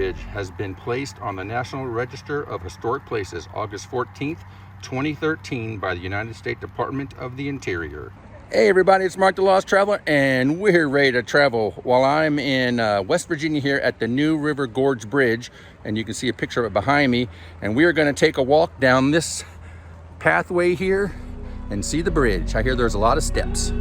Bridge has been placed on the National Register of Historic Places August 14th, 2013 by the United States Department of the Interior. Hey everybody, it's Mark the Lost Traveler, and we're ready to travel while I'm in West Virginia here at the new River Gorge Bridge, and you can see a picture of it behind me. And we are going to take a walk down this pathway here and see the bridge. I hear there's a lot of steps.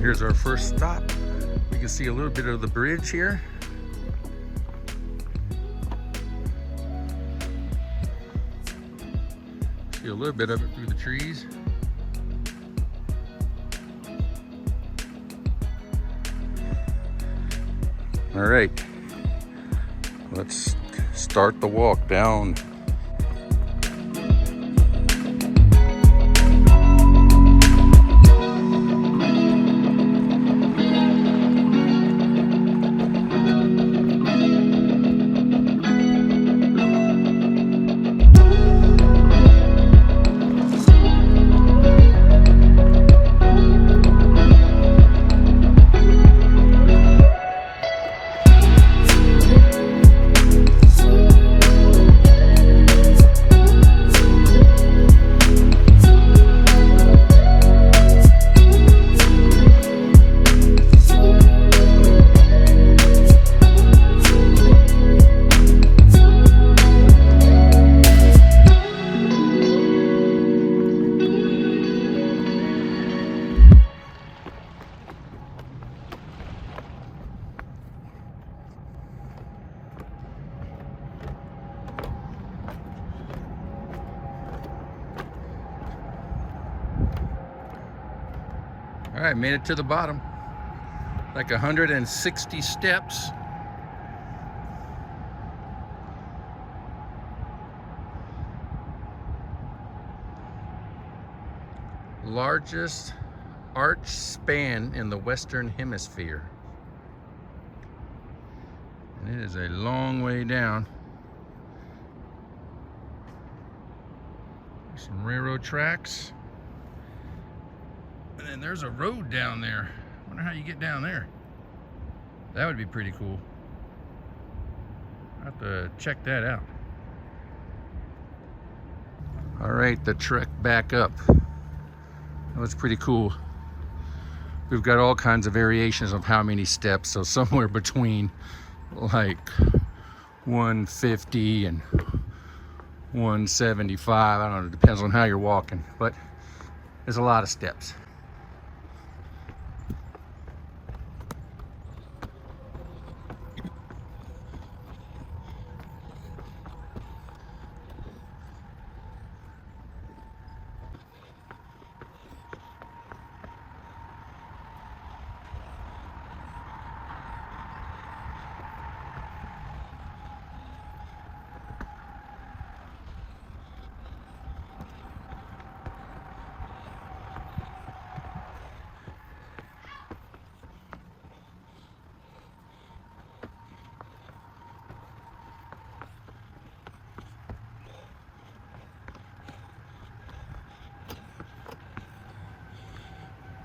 Here's our first stop. We can see a little bit of the bridge here. See a little bit of it through the trees. All right, let's start the walk down. All right, made it to the bottom. Like 160 steps. Largest arch span in the Western Hemisphere. And it is a long way down. Some railroad tracks. And then there's a road down there. I wonder how you get down there. That would be pretty cool. I'll have to check that out. All right, the trek back up. That was pretty cool. We've got all kinds of variations of how many steps. So somewhere between like 150 and 175. I don't know, it depends on how you're walking, but there's a lot of steps.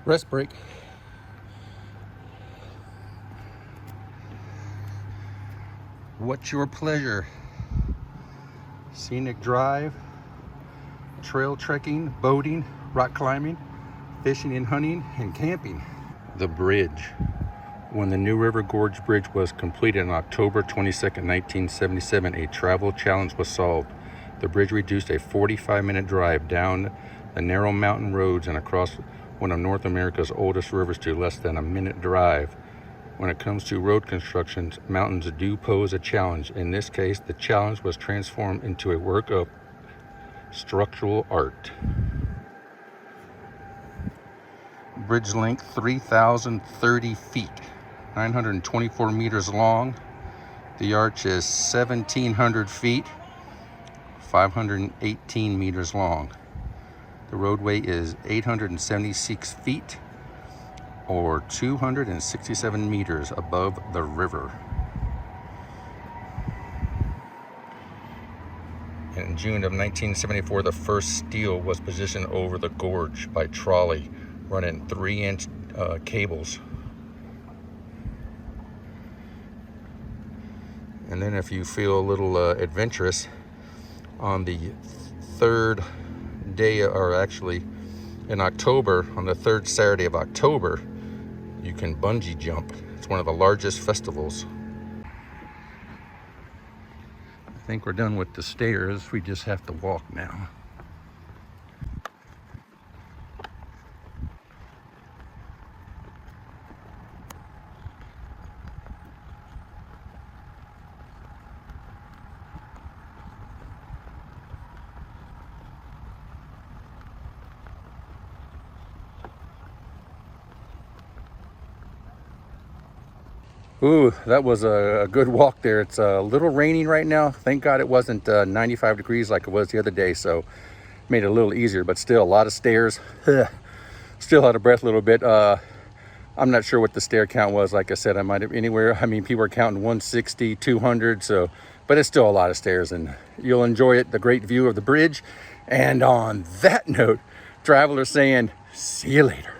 Rest break. What's your pleasure? Scenic drive, trail trekking, boating, rock climbing, fishing and hunting, and camping. The bridge. When the new River Gorge Bridge was completed on October 22nd, 1977, a travel challenge was solved. The bridge reduced a 45-minute drive down the narrow mountain roads and across one of North America's oldest rivers to less than a minute drive. When it comes to road construction, mountains do pose a challenge. In this case, the challenge was transformed into a work of structural art. Bridge length 3,030 feet, 924 meters long. The arch is 1,700 feet, 518 meters long. The roadway is 876 feet, or 267 meters above the river. In June of 1974, the first steel was positioned over the gorge by trolley, running 3-inch cables. And then if you feel a little adventurous, on the third day, or actually in October, on the third Saturday of October, you can bungee jump. It's one of the largest festivals. I think we're done with the stairs. We just have to walk now. Ooh, that was a good walk there. It's a little raining right now. Thank God it wasn't 95 degrees like it was the other day, so made it a little easier, but still a lot of stairs. Still out of breath a little bit. I'm not sure what the stair count was. Like I said, I might have anywhere. I mean, people were counting 160, 200, so, but it's still a lot of stairs, and you'll enjoy it, the great view of the bridge. And on that note, travelers saying, see you later.